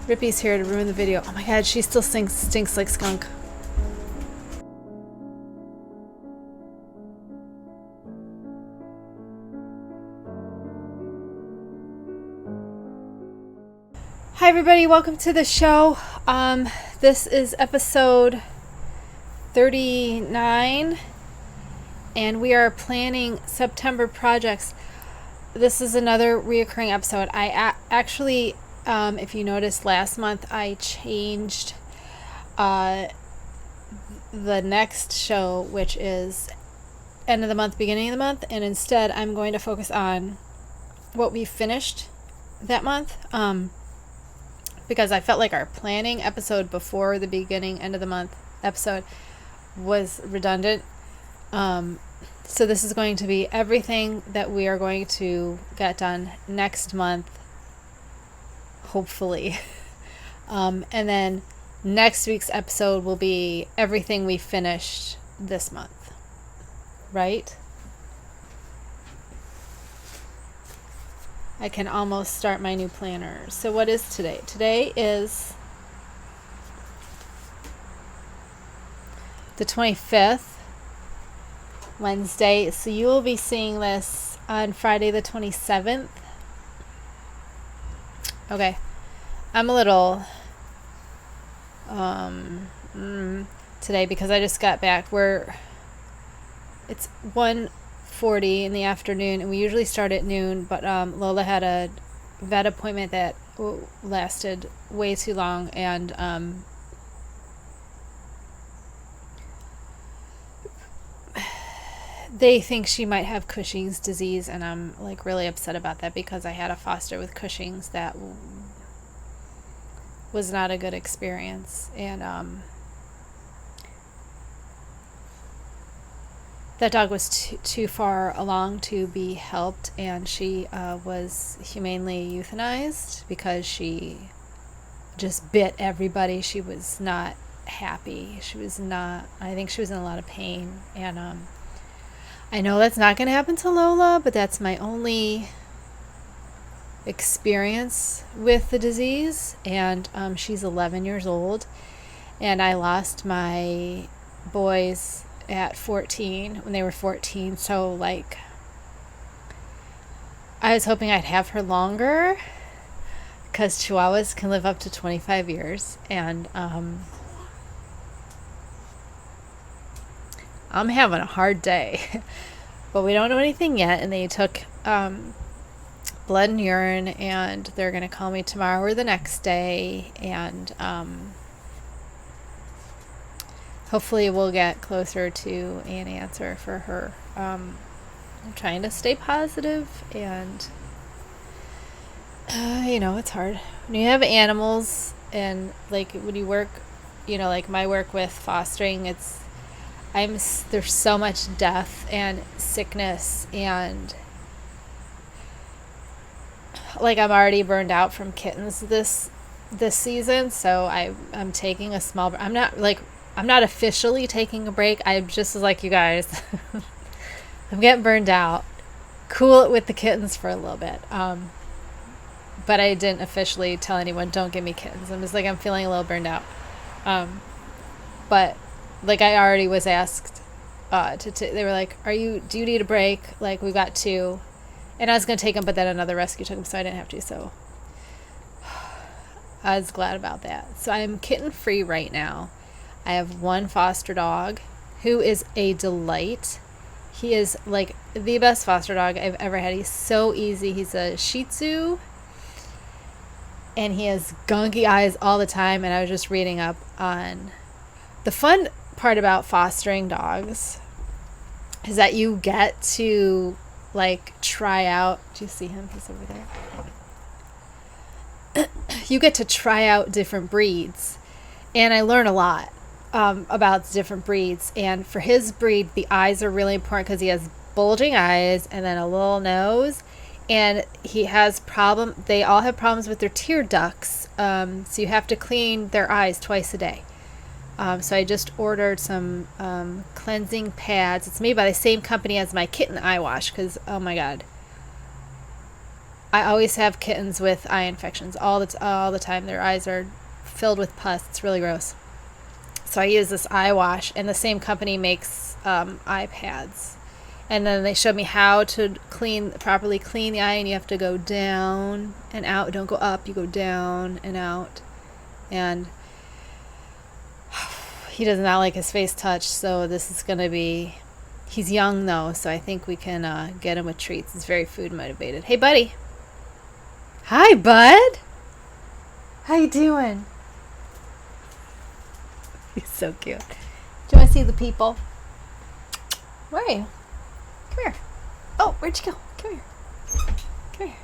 Rippy's here to ruin the video. Oh my god, she still stinks like skunk. Hi everybody, welcome to the show. This is episode 39 and we are planning September projects. This is another reoccurring episode. I actually, if you noticed last month, I changed the next show, which is end of the month, beginning of the month, and instead I'm going to focus on what we finished that month. Because I felt like our planning episode before the beginning, end of the month episode was redundant. So this is going to be everything that we are going to get done next month, hopefully. And then next week's episode will be everything we finished this month, right? I can almost start my new planner. So what is today? Today is the 25th, Wednesday. So you will be seeing this on Friday the 27th. Okay. I'm a little today because I just got back. It's 1:40 in the afternoon, and we usually start at noon, but Lola had a vet appointment that lasted way too long, and they think she might have Cushing's disease, and I'm like really upset about that because I had a foster with Cushing's that was not a good experience, and that dog was too far along to be helped, and she was humanely euthanized because she just bit everybody. She was not happy. I think she was in a lot of pain, and I know that's not going to happen to Lola, but that's my only experience with the disease, and she's 11 years old, and I lost my boys at 14 when they were 14, so like I was hoping I'd have her longer because Chihuahuas can live up to 25 years, and I'm having a hard day. But we don't know anything yet, and they took blood and urine, and they're going to call me tomorrow or the next day, and hopefully we'll get closer to an answer for her. I'm trying to stay positive, and it's hard when you have animals, and like when you work, like my work with fostering, there's so much death and sickness, and like I'm already burned out from kittens this season, so I'm taking a small. I'm not officially taking a break. I'm just like you guys. I'm getting burned out. Cool it with the kittens for a little bit. But I didn't officially tell anyone, don't give me kittens. I'm just like, I'm feeling a little burned out. But like I already was asked they were like, do you need a break? Like we've got 2. And I was going to take them, but then another rescue took them, so I didn't have to. So I was glad about that. So I'm kitten free right now. I have one foster dog who is a delight. He is like the best foster dog I've ever had. He's so easy. He's a Shih Tzu, and he has gunky eyes all the time. And I was just reading up on the fun part about fostering dogs is that you get to like try out. Do you see him? He's over there. You get to try out different breeds, and I learn a lot about different breeds. And for his breed, the eyes are really important because he has bulging eyes and then a little nose, and he has they all have problems with their tear ducts, so you have to clean their eyes twice a day. So I just ordered some cleansing pads. It's made by the same company as my kitten eye wash because, oh my god, I always have kittens with eye infections all the time. Their eyes are filled with pus. It's really gross. So I use this eye wash, and the same company makes eye pads. And then they showed me how to properly clean the eye, and you have to go down and out. Don't go up, you go down and out. And he does not like his face touched, so this is going to be... He's young, though, so I think we can get him with treats. He's very food motivated. Hey, buddy. Hi, bud. How you doing? He's so cute. Do you want to see the people? Where are you? Come here. Oh, where'd you go? Come here. Come here.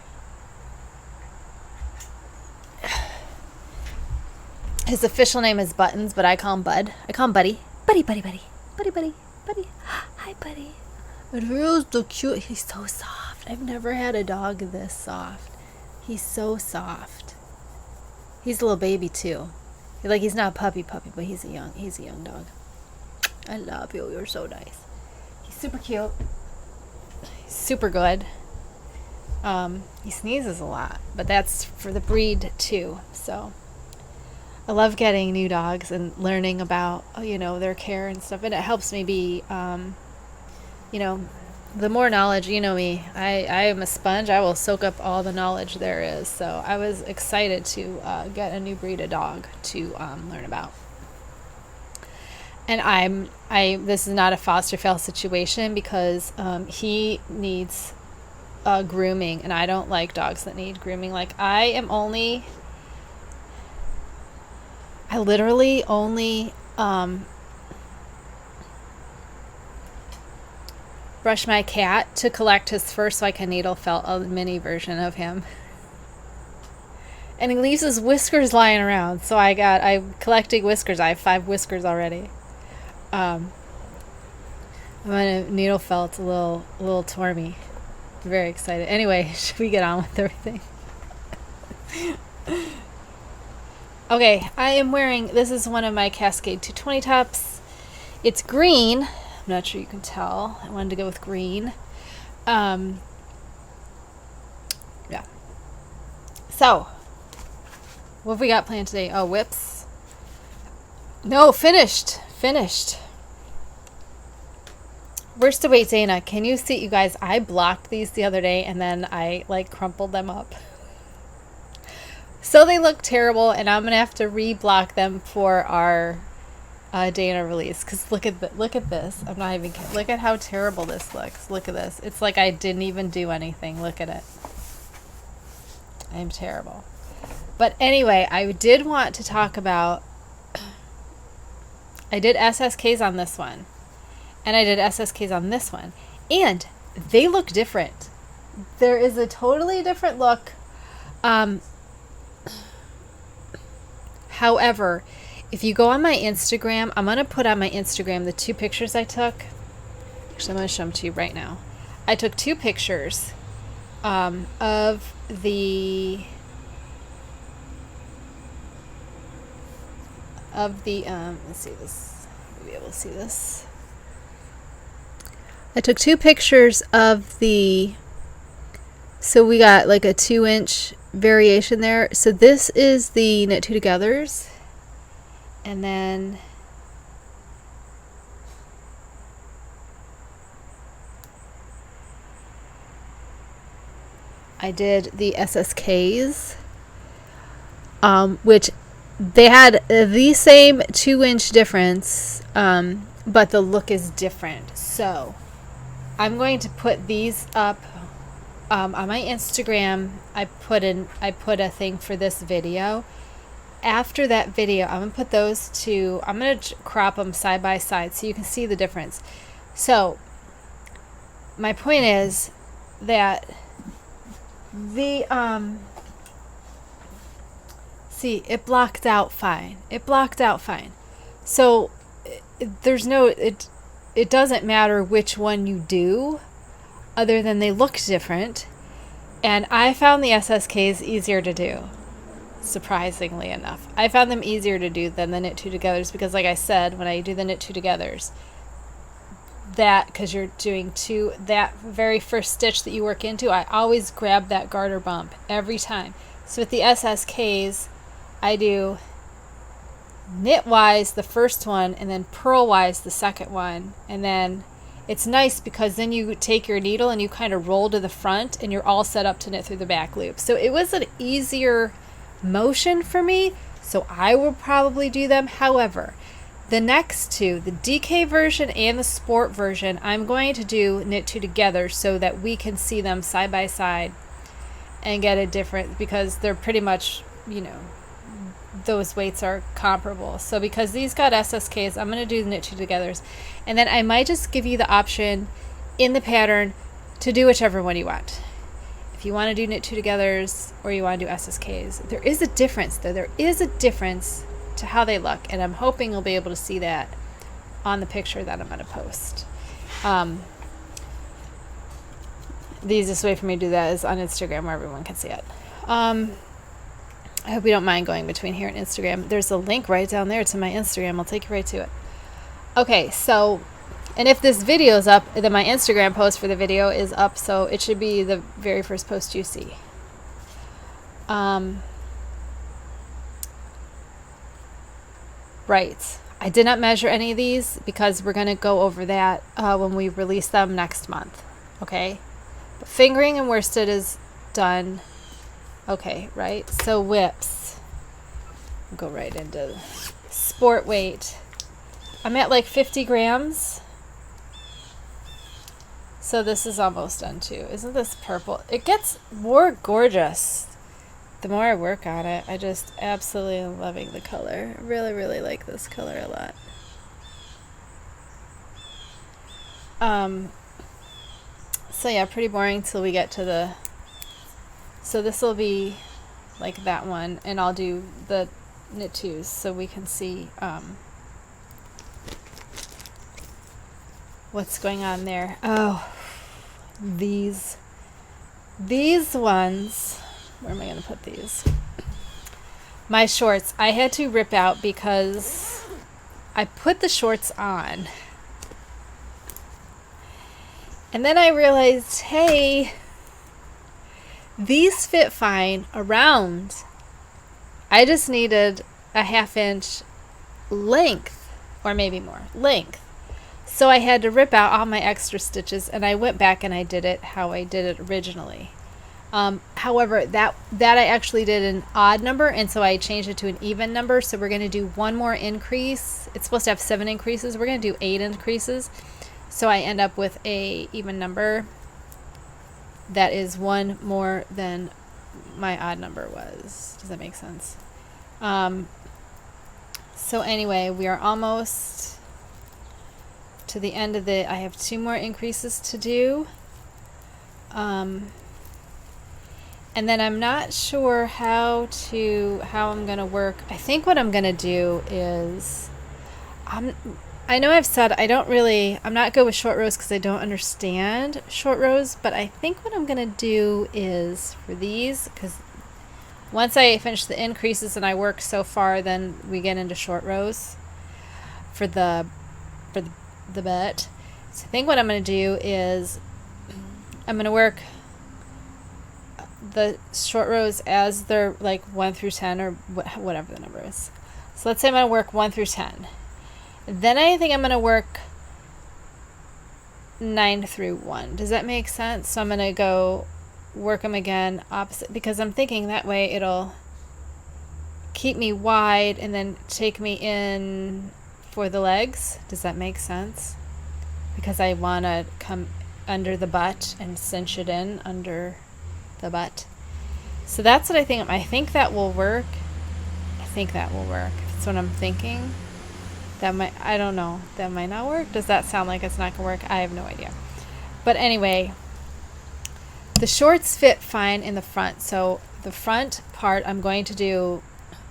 His official name is Buttons, but I call him Bud. I call him Buddy. Buddy, buddy, buddy. Buddy, buddy, buddy. Hi, buddy. But he's so cute. He's so soft. I've never had a dog this soft. He's so soft. He's a little baby too. Like, he's not a puppy, but he's a young dog. I love you. You're so nice. He's super cute. He's super good. He sneezes a lot, but that's for the breed too. So I love getting new dogs and learning about, their care and stuff. And it helps me be, the more knowledge, you know me, I am a sponge. I will soak up all the knowledge there is. So I was excited to get a new breed of dog to learn about. And this is not a foster fail situation because he needs grooming, and I don't like dogs that need grooming. Like, I literally only brush my cat to collect his fur so I can needle felt a mini version of him. And he leaves his whiskers lying around, so I'm collecting whiskers. I have 5 whiskers already. I'm gonna needle felt a little Tormy. I'm very excited. Anyway, should we get on with everything? Okay, I am wearing, this is one of my Cascade 220 tops. It's green. I'm not sure you can tell. I wanted to go with green. Yeah. So, what have we got planned today? Oh, whips. No, finished. Where's the wait, Dana? Can you see, you guys? I blocked these the other day, and then I crumpled them up. So they look terrible, and I'm gonna have to re-block them for our Dana release. Cause look at this. I'm not even kidding. Look at how terrible this looks. Look at this. It's like I didn't even do anything. Look at it. I'm terrible. But anyway, I did want to talk about. I did SSKs on this one, and I did SSKs on this one, and they look different. There is a totally different look. However, if you go on my Instagram, I'm going to put on my Instagram the 2 pictures I took. Actually, I'm going to show them to you right now. I took 2 pictures of the let's see this. You'll be able to see this. I took 2 pictures of so we got like a 2-inch variation there. So this is the Knit 2 Togethers, and then I did the SSKs, which they had the same 2-inch difference, but the look is different. So I'm going to put these up on my Instagram. I put a thing for this video. After that video, I'm going to put those 2, I'm going to crop them side by side so you can see the difference. So my point is that the see, it blocked out fine. So there's no, it doesn't matter which one you do, other than they look different. And I found the SSKs easier to do, surprisingly enough. I found them easier to do than the Knit 2 Togethers because, like I said, when I do the Knit 2 Togethers, that, because you're doing two, that very first stitch that you work into, I always grab that garter bump every time. So with the SSKs, I do knitwise the first one and then purlwise the second one, and then it's nice because then you take your needle and you kind of roll to the front and you're all set up to knit through the back loop. So it was an easier motion for me, so I will probably do them. However, the next two, the DK version and the sport version, I'm going to do knit two together so that we can see them side by side and get a different, because they're pretty much, you know, those weights are comparable. So because these got SSKs, I'm going to do the knit two togethers, and then I might just give you the option in the pattern to do whichever one you want. If you want to do knit two togethers or you want to do SSKs, there is a difference though. There is a difference to how they look, and I'm hoping you'll be able to see that on the picture that I'm going to post. The easiest way for me to do that is on Instagram where everyone can see it. I hope you don't mind going between here and Instagram. There's a link right down there to my Instagram. I'll take you right to it. Okay, so, and if this video is up, then my Instagram post for the video is up, so it should be the very first post you see. Right. I did not measure any of these because we're going to go over that when we release them next month. Okay? But fingering and worsted is done. Okay, right? So whips. Go right into sport weight. I'm at like 50 grams. So this is almost done too. Isn't this purple? It gets more gorgeous the more I work on it. I just absolutely am loving the color. I really, really like this color a lot. So yeah, pretty boring till we get to the, so this will be like that one, and I'll do the knit twos so we can see what's going on there. Oh, these ones, where am I going to put these? My shorts, I had to rip out because I put the shorts on. And then I realized, hey, these fit fine around. I just needed a 1/2 inch length, or maybe more length. So I had to rip out all my extra stitches, and I went back and I did it how I did it originally. However, that I actually did an odd number, and so I changed it to an even number. So we're going to do one more increase. It's supposed to have 7 increases. We're going to do 8 increases. So I end up with a even number that is one more than my odd number was. Does that make sense? So anyway, we are almost to the end of the, I have 2 more increases to do. And then I'm not sure how I'm going to work. I think what I'm going to do is, I know I've said I'm not good with short rows because I don't understand short rows, but I think what I'm going to do is for these, because once I finish the increases and I work so far, then we get into short rows for the bit. So I think what I'm going to do is I'm going to work the short rows as they're like 1 through 10 or whatever the number is. So let's say I'm going to work 1 through 10. Then I think I'm going to work 9 through 1. Does that make sense? So I'm going to go work them again opposite, because I'm thinking that way it'll keep me wide and then take me in for the legs. Does that make sense? Because I want to come under the butt and cinch it in under the butt. So that's what I think. I think that will work. That's what I'm thinking. I don't know. That might not work. Does that sound like it's not going to work? I have no idea. But anyway, the shorts fit fine in the front. So the front part I'm going to do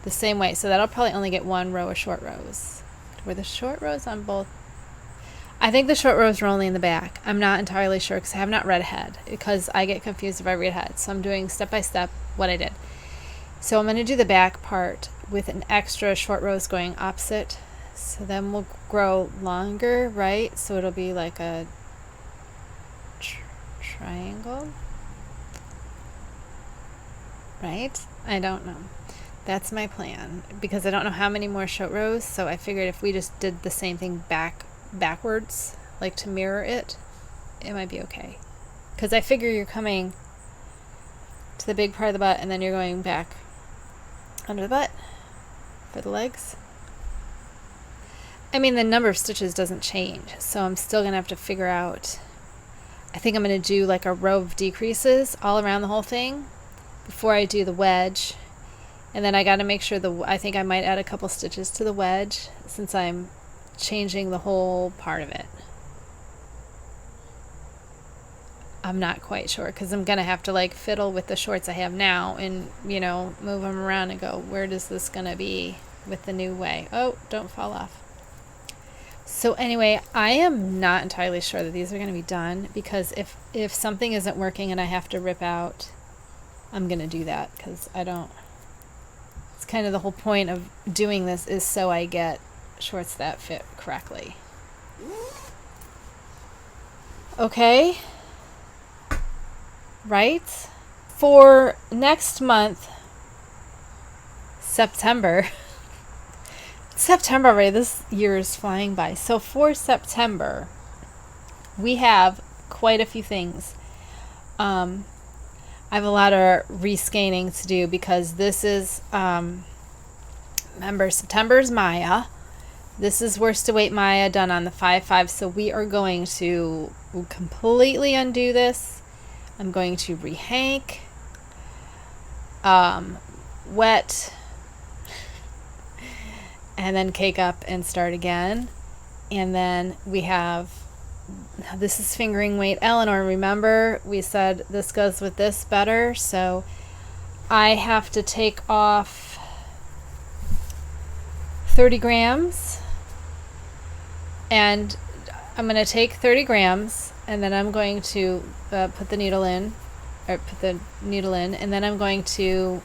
the same way. So that'll probably only get 1 row of short rows. Were the short rows on both? I think the short rows are only in the back. I'm not entirely sure because I have not read ahead, because I get confused if I read ahead. So I'm doing step by step what I did. So I'm going to do the back part with an extra short rows going opposite. So then we'll grow longer, right? So it'll be like a triangle, right? I don't know. That's my plan, because I don't know how many more show rows, so I figured if we just did the same thing backwards, like to mirror it, it might be okay. Because I figure you're coming to the big part of the butt and then you're going back under the butt for the legs. I mean, the number of stitches doesn't change, so I'm still going to have to figure out. I think I'm going to do like a row of decreases all around the whole thing before I do the wedge. And then I got to make sure I think I might add a couple stitches to the wedge since I'm changing the whole part of it. I'm not quite sure, because I'm going to have to like fiddle with the shorts I have now and, you know, move them around and go, where does this going to be with the new way? Oh, don't fall off. So anyway, I am not entirely sure that these are going to be done, because if something isn't working and I have to rip out, I'm going to do that, because I don't. It's kind of the whole point of doing this is so I get shorts that fit correctly. Okay. Right? For next month, September. September already. This year is flying by. So for September, we have quite a few things. I have a lot of rescanning to do, because this is, remember, September's Maya. This is worsted weight Maya done on the 5/5. So we are going to completely undo this. I'm going to rehank, wet, and then cake up and start again. And then we have, this is fingering weight Eleanor. Remember, we said this goes with this better, so I have to take off 30 grams, and I'm going to take 30 grams, and then I'm going to put the needle in, and then I'm going to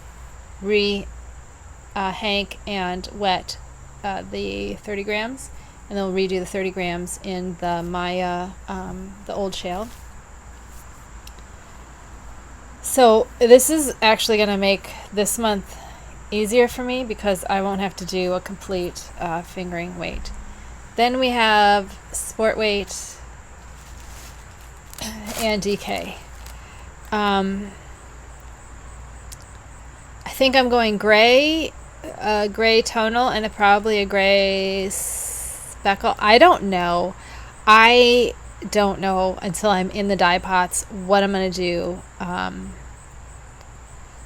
hank and wet the 30 grams, and then we'll redo the 30 grams in the Maya, the old shale. So this is actually going to make this month easier for me, because I won't have to do a complete fingering weight. Then we have sport weight and DK. I think I'm going gray, gray tonal, and probably a gray speckle. I don't know. I don't know until I'm in the dye pots what I'm going to do.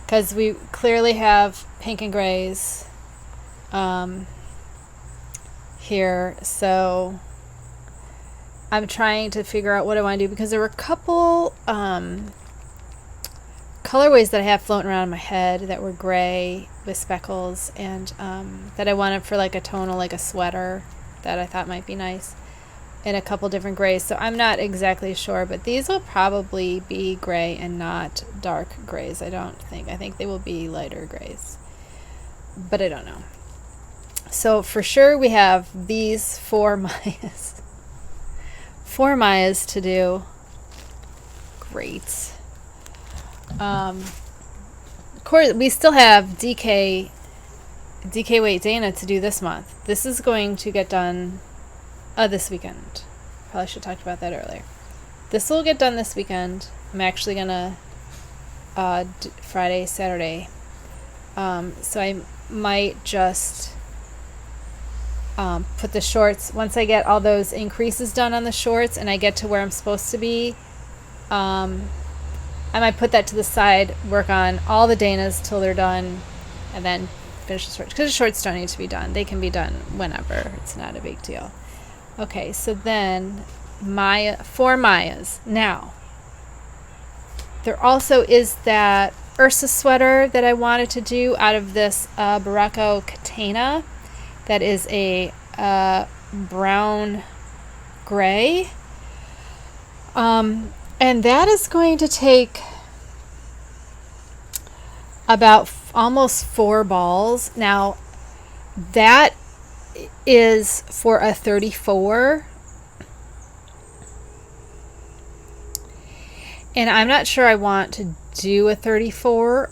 Because we clearly have pink and grays here. So I'm trying to figure out what I want to do, because there were a couple colorways that I have floating around in my head that were gray with speckles, and that I wanted for like a tonal, like a sweater, that I thought might be nice, in a couple different grays. So I'm not exactly sure, but these will probably be gray and not dark grays. I think they will be lighter grays, but I don't know. So for sure we have these 4 Mayas. 4 Mayas to do. Great. Of course, we still have DK Weight Dana to do this month. This is going to get done this weekend. Probably should have talked about that earlier. This will get done this weekend. I'm actually gonna Friday, Saturday. So I might just put the shorts, once I get all those increases done on the shorts and I get to where I'm supposed to be, I might put that to the side, work on all the Danas till they're done, and then finish the shorts. Because the shorts don't need to be done. They can be done whenever. It's not a big deal. Okay, so then 4 Mayas. Now, there also is that Ursa sweater that I wanted to do out of this Barocco Catena. That is a brown gray. And that is going to take about almost 4 balls. Now, that is for a 34. And I'm not sure I want to do a 34.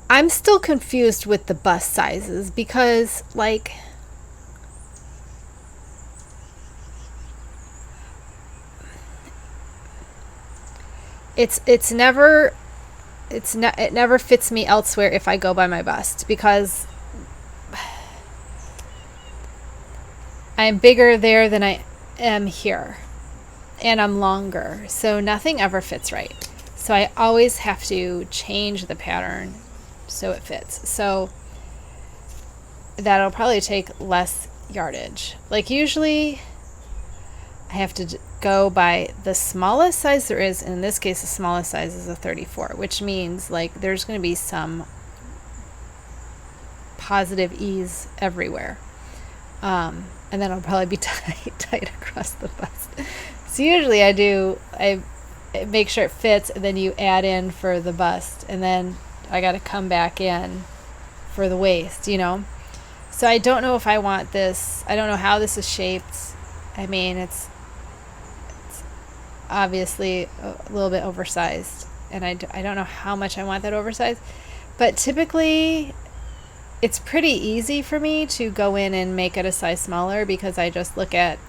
I'm still confused with the bust sizes because, like, it never fits me elsewhere if I go by my bust, because I'm bigger there than I am here, and I'm longer, so nothing ever fits right. So I always have to change the pattern so it fits. So that'll probably take less yardage. Like, usually I have to go by the smallest size there is, and in this case the smallest size is a 34, which means, like, there's going to be some positive ease everywhere. And then it'll probably be tight across the bust. So usually I make sure it fits, and then you add in for the bust, and then I got to come back in for the waist, you know? So I don't know if I want this. I don't know how this is shaped. I mean, it's obviously a little bit oversized, and I don't know how much I want that oversized, but typically it's pretty easy for me to go in and make it a size smaller, because I just look at,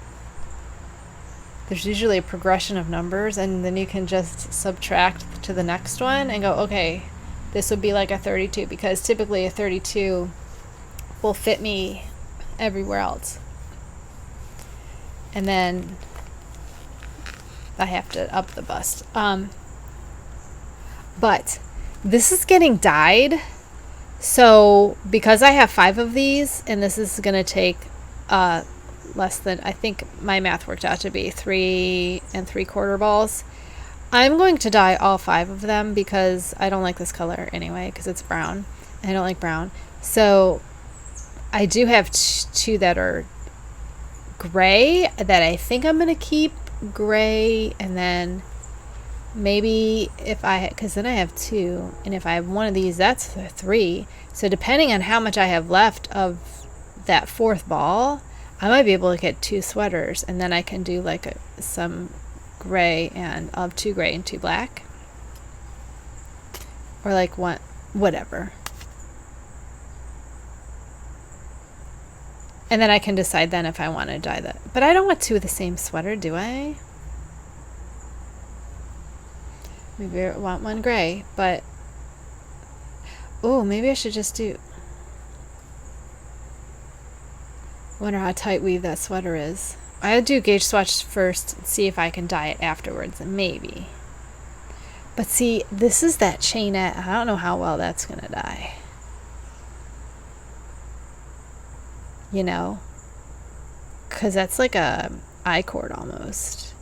there's usually a progression of numbers, and then you can just subtract to the next one and go, okay, this would be like a 32, because typically a 32 will fit me everywhere else. And then I have to up the bust. But this is getting dyed. So because I have 5 of these, and this is going to take less than, I think my math worked out to be 3 3/4 balls. I'm going to dye all 5 of them because I don't like this color anyway, because it's brown. I don't like brown. So I do have 2 that are gray that I think I'm going to keep gray, and then maybe if because then I have 2, and if I have one of these, that's 3. So depending on how much I have left of that 4th ball, I might be able to get 2 sweaters, and then I can do like some gray, and I'll have 2 gray and 2 black, or like one, whatever. And then I can decide then if I want to dye that. But I don't want 2 of the same sweater, do I? Maybe I want one gray, but oh, maybe I should just do. Wonder how tight weave that sweater is. I'll do gauge swatch first and see if I can dye it afterwards, maybe. But see, this is that chainette. I don't know how well that's gonna dye. You know, because that's like a I-cord almost.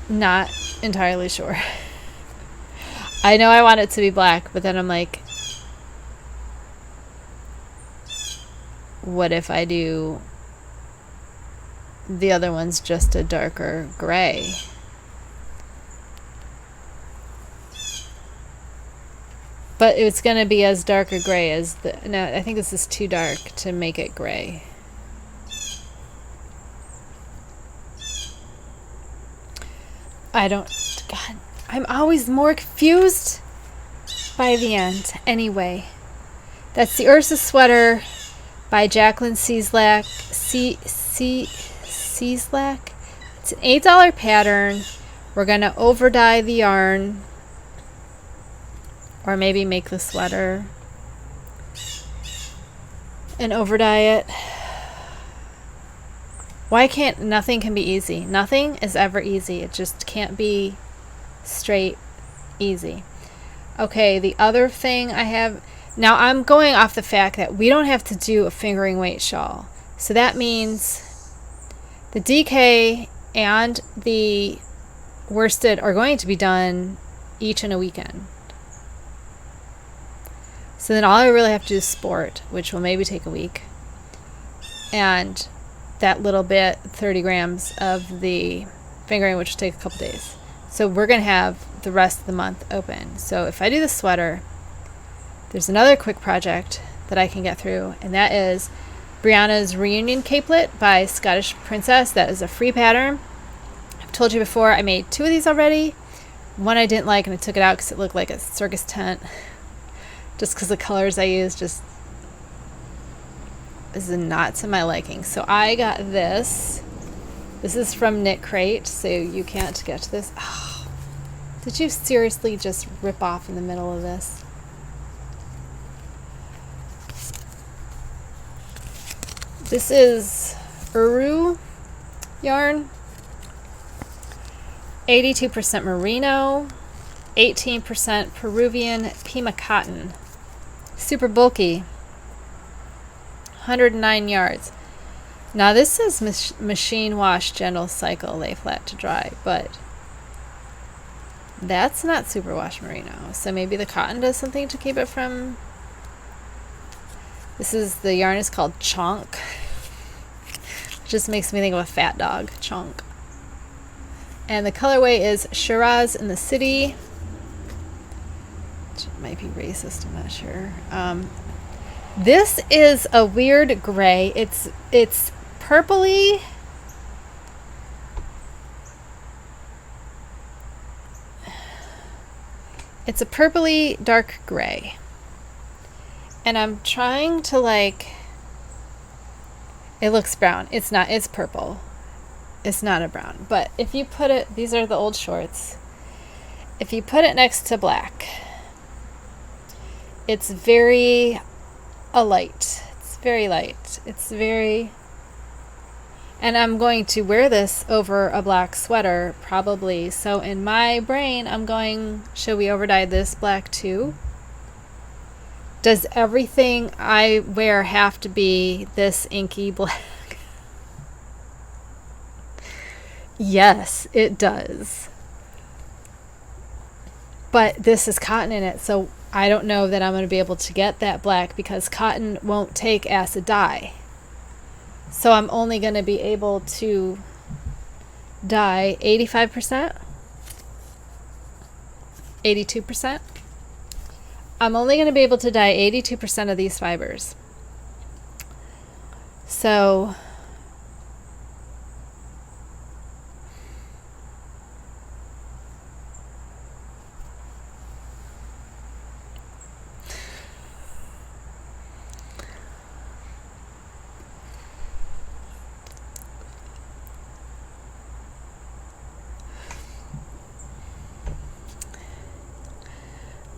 Not entirely sure. I know I want it to be black, but then I'm like, what if I do the other one's just a darker gray? But it's going to be as dark a gray as the... No, I think this is too dark to make it gray. I don't... God, I'm always more confused by the end. Anyway, that's the Ursa Sweater by Jacqueline Cieslak. Cieslak. It's an $8 pattern. We're going to over dye the yarn, or maybe make the sweater and over dye it. Why can't, nothing can be easy. Nothing is ever easy. It just can't be straight easy. Okay, the other thing I have, now I'm going off the fact that we don't have to do a fingering weight shawl. So that means the DK and the worsted are going to be done each in a weekend. So then all I really have to do is sport, which will maybe take a week. and that little bit, 30 grams of the fingering, which will take a couple days. So we're going to have the rest of the month open. So if I do the sweater, there's another quick project that I can get through, and that is Brianna's Reunion Capelet by Scottish Princess. That is a free pattern. I've told you before, I made 2 of these already. One I didn't like, and I took it out because it looked like a circus tent. Just because the colors I used just is not to my liking. So I got this. This is from Knit Crate, so you can't get to this. Oh, did you seriously just rip off in the middle of this? This is Ursa yarn, 82% merino, 18% Peruvian Pima cotton. Super bulky, 109 yards. Now this says machine wash, gentle cycle, lay flat to dry, but that's not superwash merino. So maybe the cotton does something to keep it from. The yarn is called Chonk. Just makes me think of a fat dog, Chonk. And the colorway is Shiraz in the City. Which might be racist, I'm not sure. This is a weird gray. It's purpley. It's a purpley dark gray. And I'm trying to it looks brown. It's not, it's purple. It's not a brown. But if you put it, these are the old shorts. If you put it next to black, it's very light. It's very light. It's very, and I'm going to wear this over a black sweater probably. So in my brain, I'm going, should we overdye this black too? Does everything I wear have to be this inky black? Yes, it does. But this is cotton in it, so I don't know that I'm going to be able to get that black because cotton won't take acid dye. So I'm only going to be able to dye 85%, 82%. I'm only going to be able to dye 82% of these fibers. So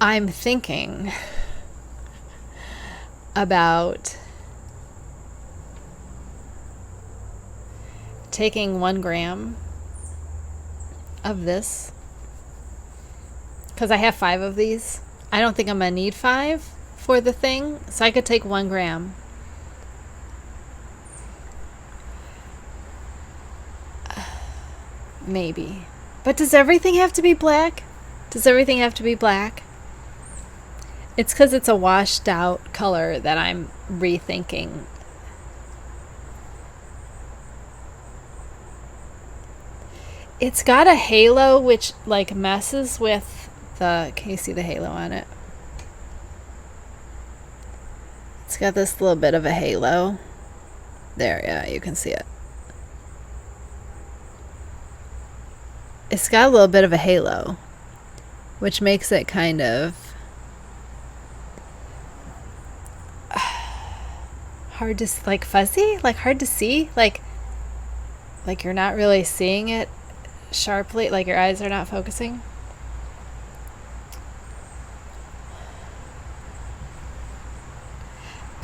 I'm thinking about taking 1 gram of this because I have 5 of these. I don't think I'm gonna need 5 for the thing, so I could take 1 gram. Maybe. But does everything have to be black? Does everything have to be black? It's because it's a washed out color that I'm rethinking. It's got a halo which messes with the, can you see the halo on it? It's got this little bit of a halo. There, yeah, you can see it. It's got a little bit of a halo, which makes it kind of hard to, fuzzy, hard to see, like you're not really seeing it sharply, like your eyes are not focusing.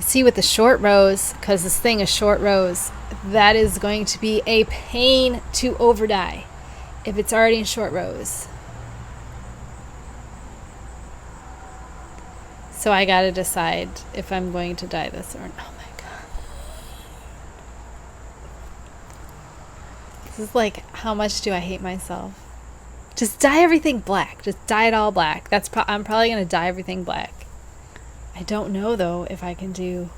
See, with the short rows, because this thing is short rows, that is going to be a pain to over dye if it's already in short rows. So I gotta decide if I'm going to dye this or not. Oh my god. This is how much do I hate myself? Just dye everything black. Just dye it all black. I'm probably gonna dye everything black. I don't know though if I can do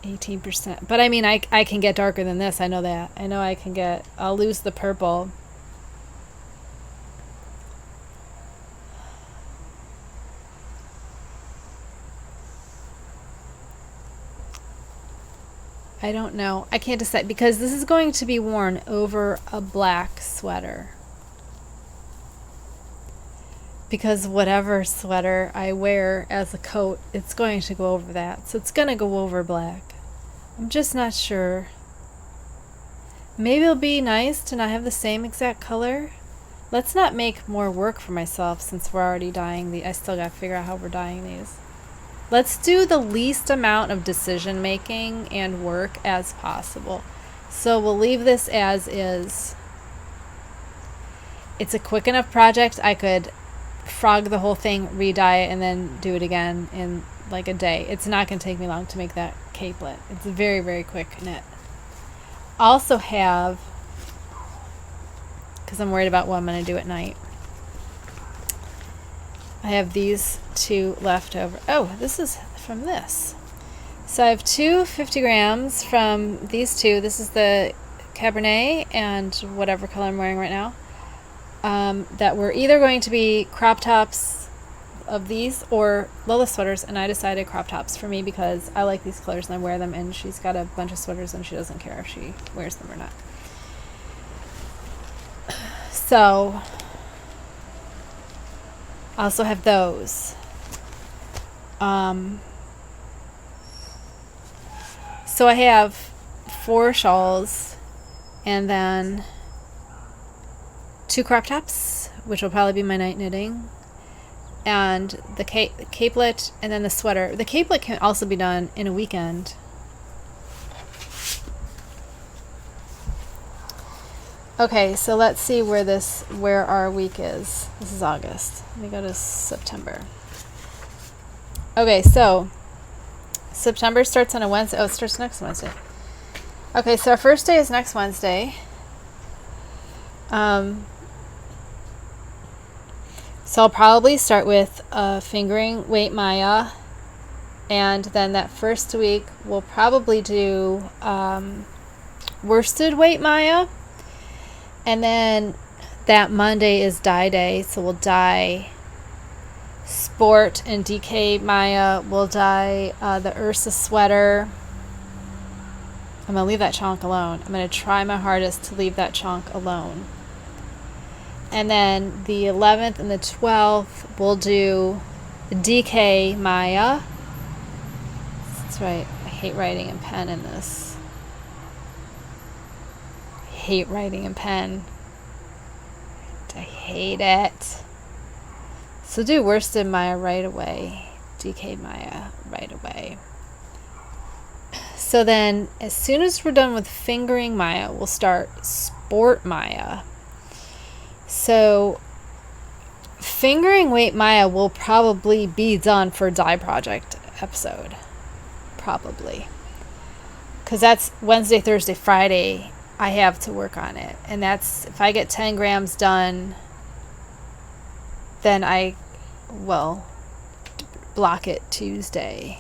18%. But I mean, I can get darker than this. I know that. I know I can get, I'll lose the purple. I don't know. I can't decide because this is going to be worn over a black sweater. Because whatever sweater I wear as a coat, it's going to go over that. So it's going to go over black. I'm just not sure. Maybe it'll be nice to not have the same exact color. Let's not make more work for myself since we're already dyeing the. I still got to figure out how we're dyeing these. Let's do the least amount of decision making and work as possible. So we'll leave this as is. It's a quick enough project. I could frog the whole thing, re-dye it, and then do it again in like a day. It's not going to take me long to make that capelet. It's a very, very quick knit. Also have, because I'm worried about what I'm going to do at night, I have these two left over. Oh, this is from this. So I have two 50 grams from these two. This is the Cabernet and whatever color I'm wearing right now. That were either going to be crop tops of these or Lola sweaters, and I decided crop tops for me because I like these colors and I wear them, and she's got a bunch of sweaters and she doesn't care if she wears them or not. So I also have those. So I have 4 shawls and then 2 crop tops, which will probably be my night knitting, and the capelet, and then the sweater. The capelet can also be done in a weekend. Okay, so let's see where our week is. This is August. Let me go to September. Okay, so September starts on a Wednesday. Oh, it starts next Wednesday. Okay, so our first day is next Wednesday. So I'll probably start with fingering weight Maya, and then that first week we'll probably do worsted weight Maya, and then that Monday is dye day, so we'll dye Sport and DK Maya. We'll dye the Ursa Sweater. I'm going to leave that chunk alone. I'm going to try my hardest to leave that chunk alone. And then the 11th and the 12th, we'll do DK Maya. That's right. I hate writing in pen in this. I hate writing in pen. I hate it. So do worsted Maya right away. DK Maya right away. So then, as soon as we're done with fingering Maya, we'll start Sport Maya. So, fingering weight Maya will probably be done for dye project episode. Probably. Because that's Wednesday, Thursday, Friday, I have to work on it. And that's, if I get 10 grams done, then I will block it Tuesday.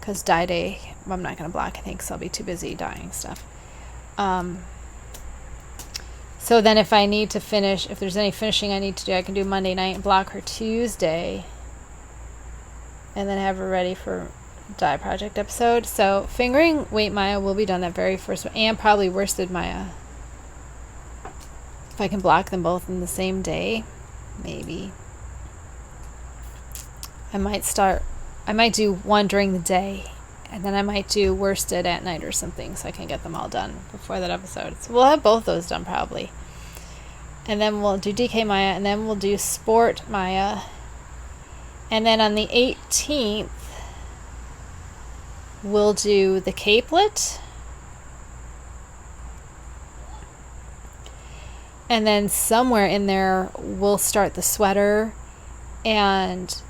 Because dye day, I'm not going to block, I think, so I'll be too busy dyeing stuff. So then if I need to finish, if there's any finishing I need to do, I can do Monday night and block her Tuesday. And then have her ready for dye project episode. So fingering weight Maya will be done that very first one, and probably worsted Maya. If I can block them both in the same day, maybe. I might do one during the day, and then I might do worsted at night or something, so I can get them all done before that episode. So we'll have both those done probably. And then we'll do DK Maya, and then we'll do Sport Maya. And then on the 18th, we'll do the capelet. And then somewhere in there, we'll start the sweater and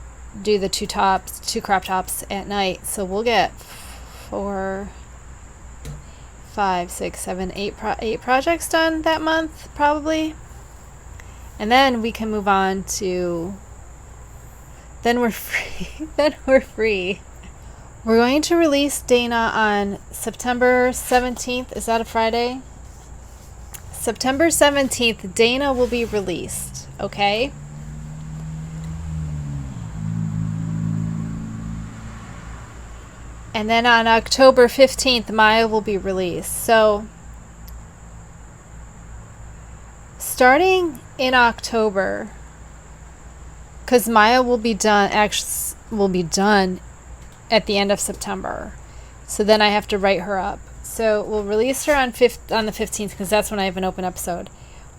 do the 2 crop tops at night. So we'll get 4, 5, 6, 7, 8 projects done that month probably. And then we can move on to, then we're free. We're going to release Dana on September 17th. Is that a Friday? September 17th, Dana will be released, okay? And then on October 15th, Maya will be released. So, starting in October, because Maya will be done, at the end of September. So then I have to write her up. So we'll release her on the 15th, because that's when I have an open episode.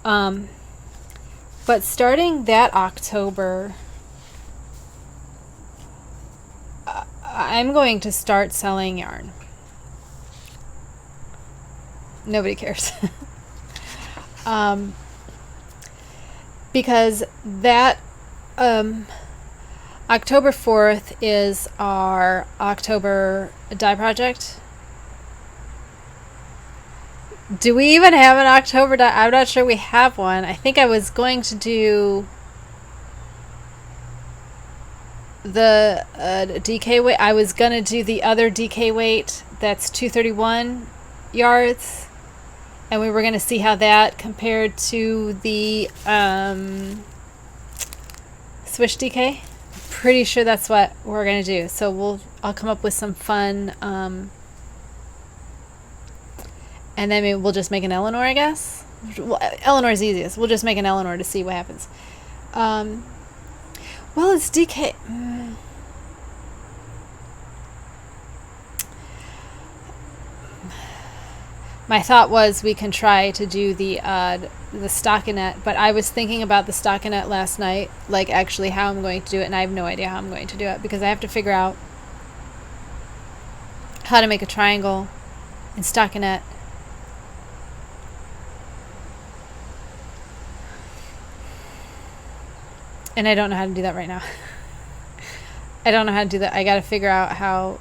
But starting that October, I'm going to start selling yarn. Nobody cares. Because that October 4th is our October dye project. Do we even have an October dye? I'm not sure we have one. I think I was going to do the DK weight. I was going to do the other DK weight that's 231 yards. And we were going to see how that compared to the Swish DK. Pretty sure that's what we're going to do. So I'll come up with some fun, and then maybe we'll just make an Eleanor, I guess. Well, Eleanor's easiest. We'll just make an Eleanor to see what happens. Well, it's DK. My thought was we can try to do the stockinette, but I was thinking about the stockinette last night, like actually how I'm going to do it, and I have no idea how I'm going to do it, because I have to figure out how to make a triangle in stockinette. And I don't know how to do that right now. I don't know how to do that. I got to figure out how.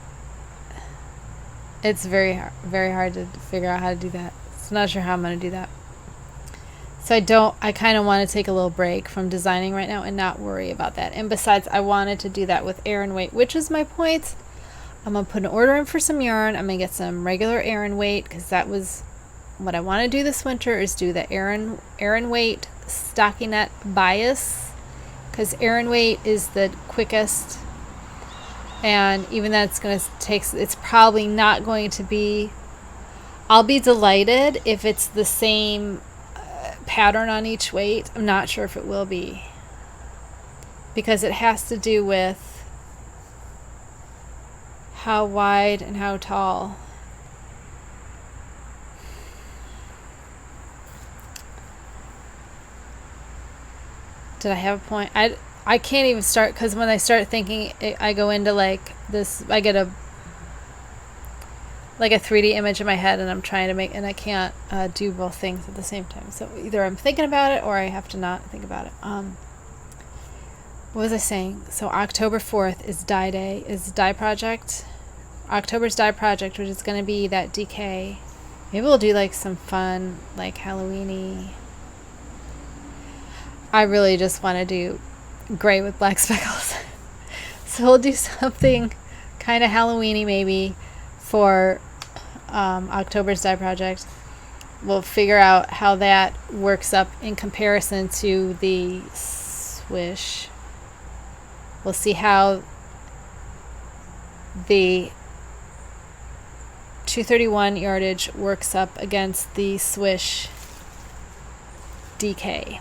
It's very, very hard to figure out how to do that. So I'm not sure how I'm going to do that. So I kind of want to take a little break from designing right now and not worry about that. And besides, I wanted to do that with Aran weight, which is my point. I'm going to put an order in for some yarn. I'm going to get some regular Aran weight, because that was what I want to do this winter, is do the Aran weight stockinette bias, because Aran weight is the quickest. And even though it's probably not going to be, I'll be delighted if it's the same pattern on each weight. I'm not sure if it will be, because it has to do with how wide and how tall. Did I have a point? I can't even start, because when I start thinking, I go into like this, I get a 3D image in my head, and I'm trying to make, and I can't do both things at the same time. So either I'm thinking about it, or I have to not think about it. What was I saying? So October 4th is dye day, is dye project. October's dye project, which is going to be that DK. Maybe we'll do like some fun, like Halloween-y. I really just want to do gray with black speckles. So we'll do something kind of Halloween-y maybe for October's dye project. We'll figure out how that works up in comparison to the Swish. We'll see how the 231 yardage works up against the Swish DK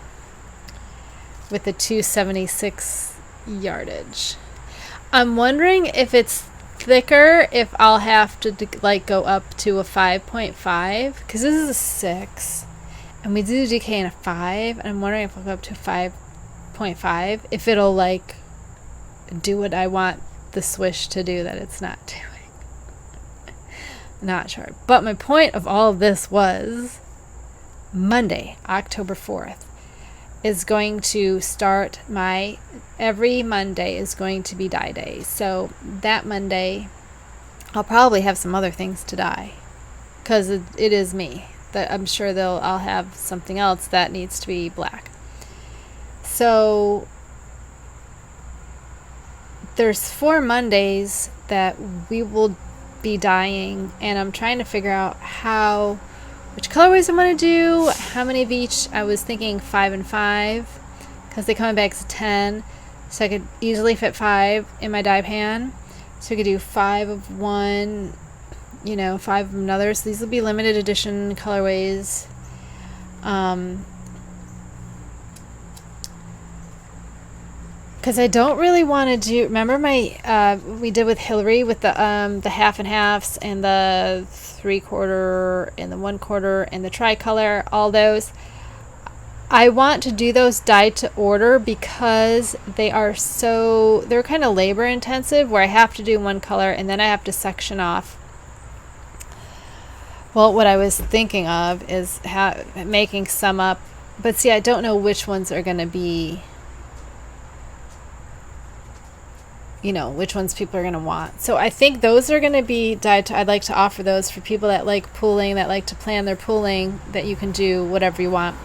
with the 276 yardage. I'm wondering if it's thicker, if I'll have to go up to a 5.5, because this is a 6 and we do DK in a 5, and I'm wondering if I'll go up to 5.5, if it'll do what I want the Swish to do that it's not doing. Not sure. But my point of all of this was Monday, October 4th, is going to start every Monday is going to be dye day. So that Monday, I'll probably have some other things to dye, because it is me. That I'm sure I'll have something else that needs to be black. So there's 4 Mondays that we will be dyeing, and I'm trying to figure out which colorways I want to do, how many of each. I was thinking 5 and 5 because they come in bags of 10, so I could easily fit 5 in my dye pan. So we could do 5 of one, 5 of another. So these will be limited edition colorways. Because I don't really want to do. Remember we did with Hillary with the half and halves and the 3/4 and the 1/4 and the tricolor, all those. I want to do those dyed to order because they're kind of labor intensive, where I have to do one color and then I have to section off. Well, what I was thinking of is making some up, but see, I don't know which ones are going to be, which ones people are going to want. So I think those are going to be dyed to. I'd like to offer those for people that like pooling, that like to plan their pooling, that you can do whatever you want.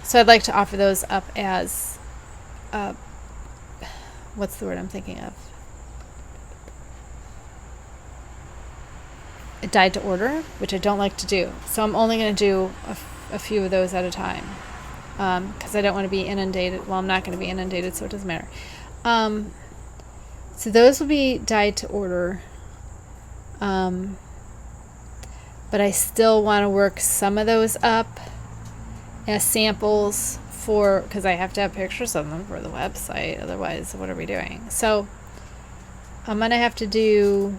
So I'd like to offer those up as, what's the word I'm thinking of? Dyed to order, which I don't like to do. So I'm only going to do a few of those at a time. Because I don't want to be inundated. Well, I'm not going to be inundated, so it doesn't matter. So those will be dyed to order. But I still want to work some of those up as samples because I have to have pictures of them for the website. Otherwise, what are we doing? So I'm going to have to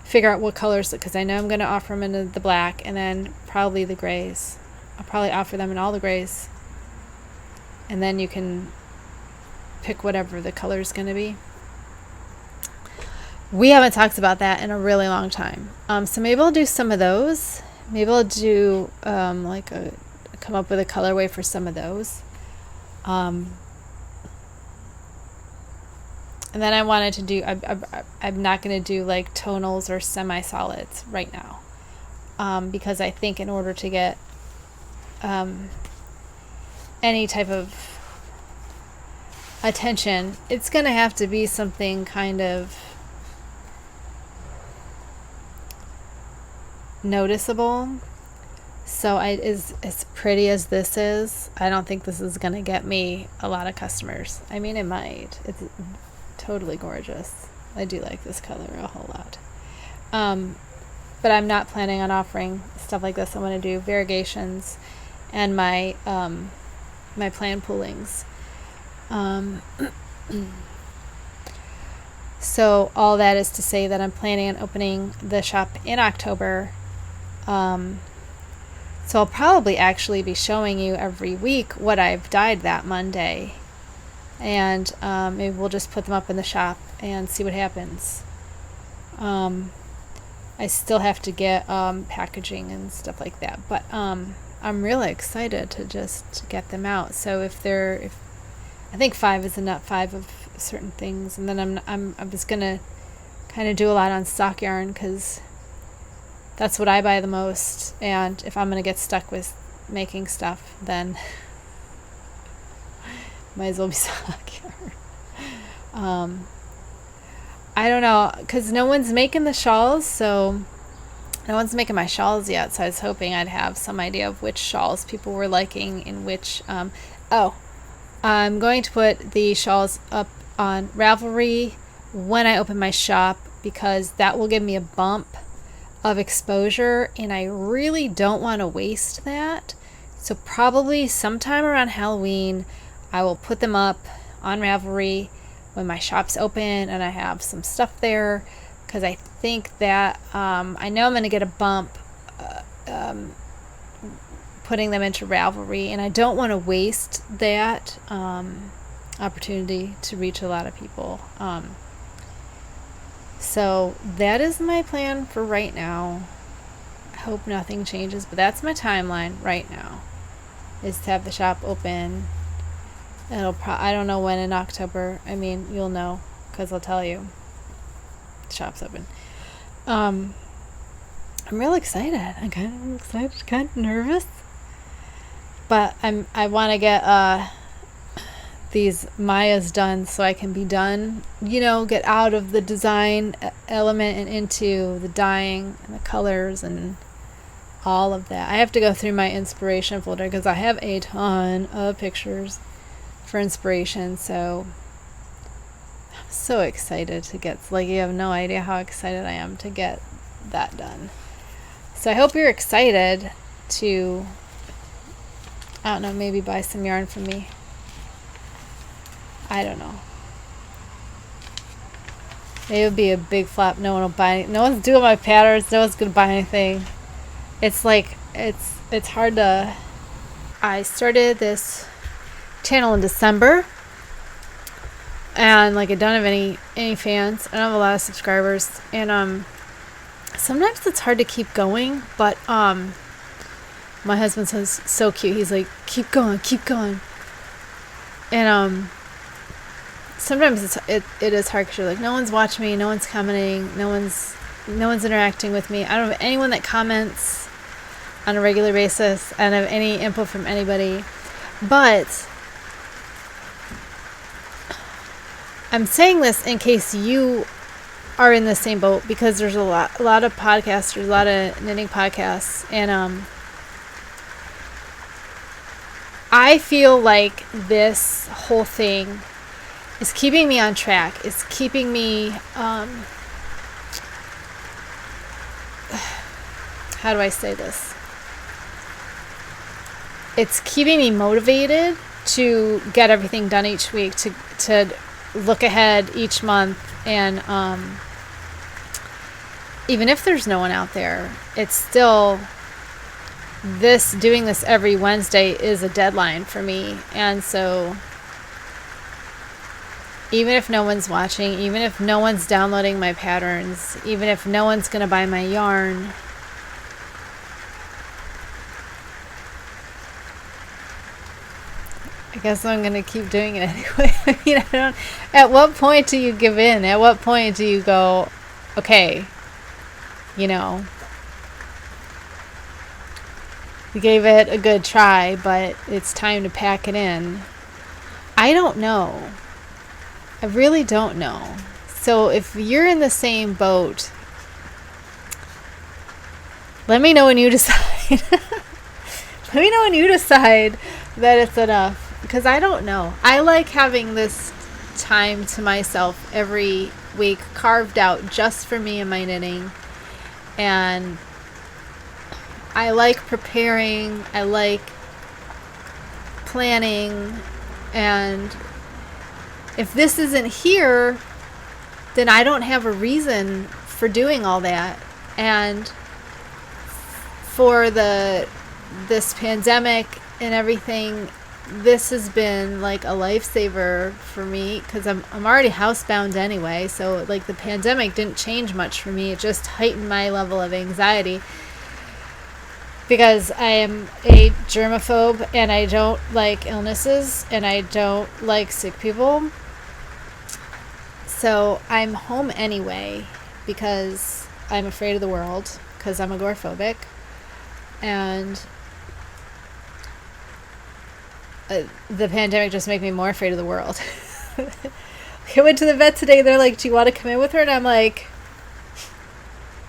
figure out what colors, because I know I'm going to offer them in the black and then probably the grays. I'll probably offer them in all the grays, and then you can pick whatever the color is going to be. We haven't talked about that in a really long time, so maybe I'll do some of those. Maybe I'll do come up with a colorway for some of those, and then I wanted to do. I'm not going to do like tonals or semi-solids right now, because I think in order to get any type of attention, it's going to have to be something kind of noticeable. So as pretty as this is, I don't think this is going to get me a lot of customers. I mean, it might. It's totally gorgeous. I do like this color a whole lot. But I'm not planning on offering stuff like this. I want to do variegations and my my plan poolings. So all that is to say that I'm planning on opening the shop in October. So I'll probably actually be showing you every week what I've dyed that Monday. And maybe we'll just put them up in the shop and see what happens. I still have to get packaging and stuff like that. But I'm really excited to just get them out. So if I think 5 is enough, 5 of certain things, and then I'm just gonna kind of do a lot on stock yarn because that's what I buy the most. And if I'm gonna get stuck with making stuff, then might as well be stock yarn. I don't know, because no one's making the shawls, so no one's making my shawls yet, so I was hoping I'd have some idea of which shawls people were liking and which, I'm going to put the shawls up on Ravelry when I open my shop, because that will give me a bump of exposure, and I really don't want to waste that. So probably sometime around Halloween, I will put them up on Ravelry when my shop's open and I have some stuff there, because I think that I know I'm going to get a bump putting them into Ravelry, and I don't want to waste that opportunity to reach a lot of people. So that is my plan for right now. I hope nothing changes, but that's my timeline right now, is to have the shop open. I don't know when in October. I mean, you'll know because I'll tell you. The shop's open. I'm real excited. I'm kind of excited, kind of nervous, but I want to get these Mayas done so I can be done, get out of the design element and into the dyeing and the colors and all of that. I have to go through my inspiration folder because I have a ton of pictures for inspiration. So I'm so excited to get, you have no idea how excited I am to get that done. So I hope you're excited to, I don't know, maybe buy some yarn from me. I don't know. It would be a big flop. No one will buy it. No one's doing my patterns. No one's going to buy anything. It's it's hard to... I started this channel in December. And I don't have any fans. I don't have a lot of subscribers. And sometimes it's hard to keep going. But my husband says, so cute. He's like, keep going, keep going. And sometimes it is hard because you're like, no one's watching me, no one's commenting, no one's interacting with me. I don't have anyone that comments on a regular basis. I don't have any input from anybody. But I'm saying this in case you are in the same boat, because there's a lot of podcasts, there's a lot of knitting podcasts, and I feel like this whole thing is keeping me on track. It's keeping me, how do I say this? It's keeping me motivated to get everything done each week, to look ahead each month, and even if there's no one out there, it's still, doing this every Wednesday is a deadline for me. And so even if no one's watching, even if no one's downloading my patterns, even if no one's going to buy my yarn, I guess I'm going to keep doing it anyway. I mean, at what point do you give in? At what point do you go, okay, we gave it a good try, but it's time to pack it in? I don't know. I really don't know. So if you're in the same boat, let me know when you decide. Let me know when you decide that it's enough. Because I don't know. I like having this time to myself every week carved out just for me and my knitting. And I like preparing. I like planning. And if this isn't here, then I don't have a reason for doing all that. And for this pandemic and everything, this has been like a lifesaver for me, because I'm already housebound anyway. So the pandemic didn't change much for me. It just heightened my level of anxiety, because I am a germaphobe and I don't like illnesses and I don't like sick people. So I'm home anyway because I'm afraid of the world, because I'm agoraphobic. And the pandemic just made me more afraid of the world. I went to the vet today. They're like, do you want to come in with her? And I'm like,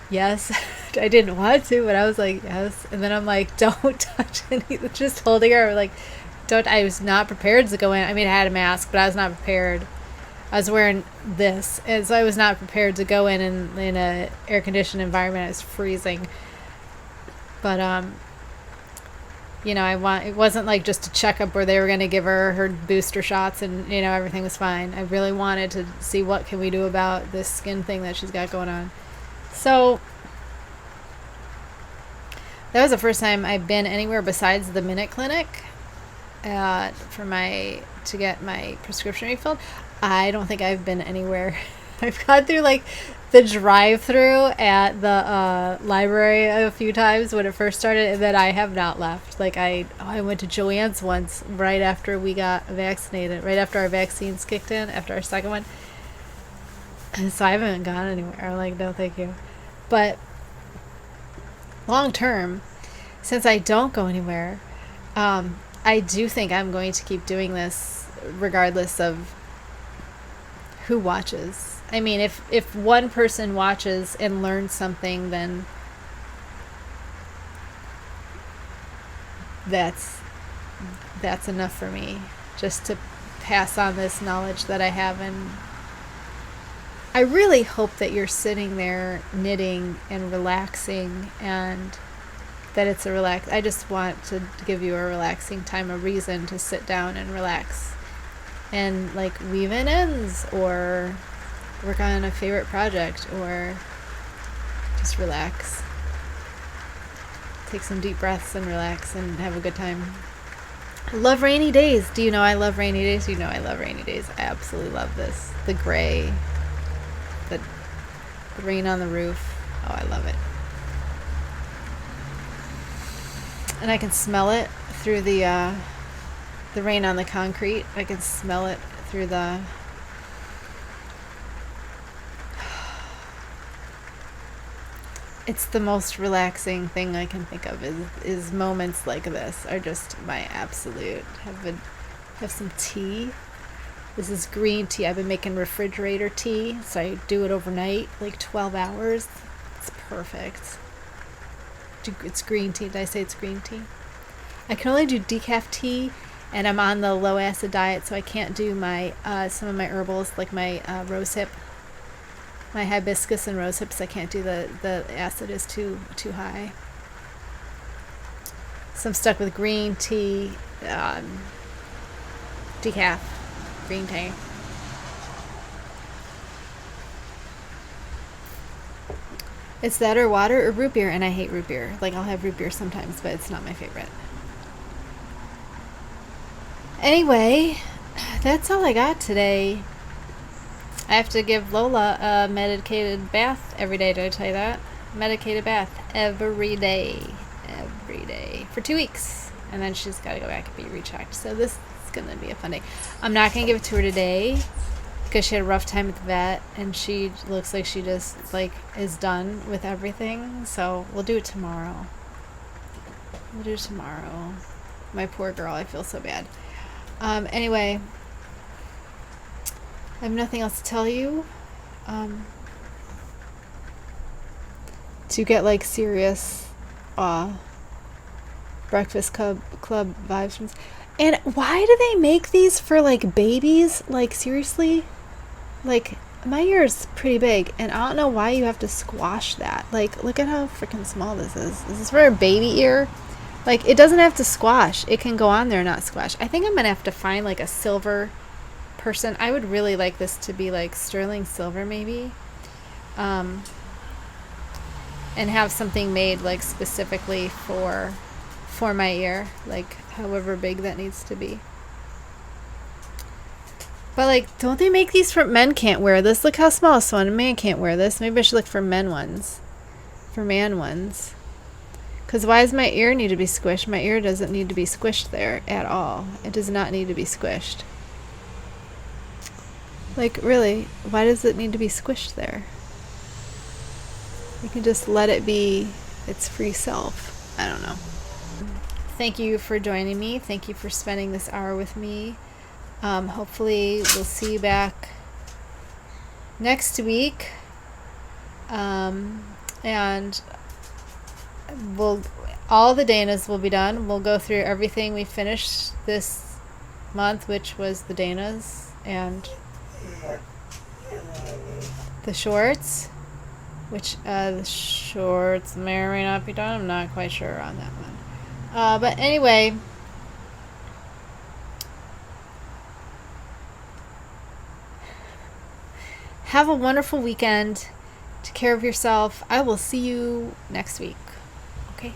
yes. I didn't want to, but I was like, yes. And then I'm like, don't touch any, just holding her. I was not prepared to go in. I mean, I had a mask, but I was not prepared. I was wearing this, and so I was not prepared to go in a air conditioned environment. It was freezing. But it wasn't like just a checkup where they were going to give her booster shots and everything was fine. I really wanted to see what can we do about this skin thing that she's got going on. So that was the first time I've been anywhere besides the Minute Clinic to get my prescription refilled. I don't think I've been anywhere. I've gone through the drive-through at the library a few times when it first started, and then I have not left. I went to Joann's once right after we got vaccinated, right after our vaccines kicked in, after our second one. And so I haven't gone anywhere. No, thank you. But long term, since I don't go anywhere, I do think I'm going to keep doing this regardless of who watches. I mean, if one person watches and learns something, then that's enough for me, just to pass on this knowledge that I have. And I really hope that you're sitting there knitting and relaxing, and that it's I just want to give you a relaxing time, a reason to sit down and relax and like weave in ends or work on a favorite project or just relax. Take some deep breaths and relax and have a good time. I love rainy days. Do you know I love rainy days? You know I love rainy days. I absolutely love this. The gray, the rain on the roof. Oh, I love it. And I can smell it through the rain on the concrete. I can smell it through the... It's the most relaxing thing I can think of is moments like this are just my absolute. Have some tea. This is green tea. I've been making refrigerator tea, so I do it overnight, like 12 hours. It's perfect. It's green tea. Did I say it's green tea? I can only do decaf tea, and I'm on the low acid diet, so I can't do my some of my herbals, like my rosehip. My hibiscus and rose hips, I can't do. The acid is too high. So I'm stuck with green tea, decaf, green tea. It's that or water or root beer, and I hate root beer. Like, I'll have root beer sometimes, but it's not my favorite. Anyway, that's all I got today. I have to give Lola a medicated bath every day. Did I tell you that? Medicated bath every day. Every day. For 2 weeks. And then she's got to go back and be rechecked. So this is going to be a fun day. I'm not going to give it to her today because she had a rough time at the vet. And she looks like she just, like, is done with everything. So we'll do it tomorrow. My poor girl. I feel so bad. Anyway... I have nothing else to tell you. To get like serious Breakfast Club vibes from. And why do they make these for like babies? Like seriously? Like my ear is pretty big, and I don't know why you have to squash that. Like look at how freaking small this is. Is this for a baby ear? Like it doesn't have to squash. It can go on there and not squash. I think I'm gonna have to find like a silver person. I would really like this to be like sterling silver maybe, and have something made like specifically for my ear, like however big that needs to be. But like, don't they make these for men? Can't wear this. Look how small this one. A man can't wear this. Maybe I should look for man ones. Because why does my ear need to be squished? My ear doesn't need to be squished there at all. It does not need to be squished. Like, really, why does it need to be squished there? You can just let it be its free self. I don't know. Thank you for joining me. Thank you for spending this hour with me. Hopefully, we'll see you back next week. And all the Danas will be done. We'll go through everything we finished this month, which was the Danas and the shorts, which the shorts may or may not be done. I'm not quite sure on that one. But anyway, have a wonderful weekend. Take care of yourself. I will see you next week. Okay?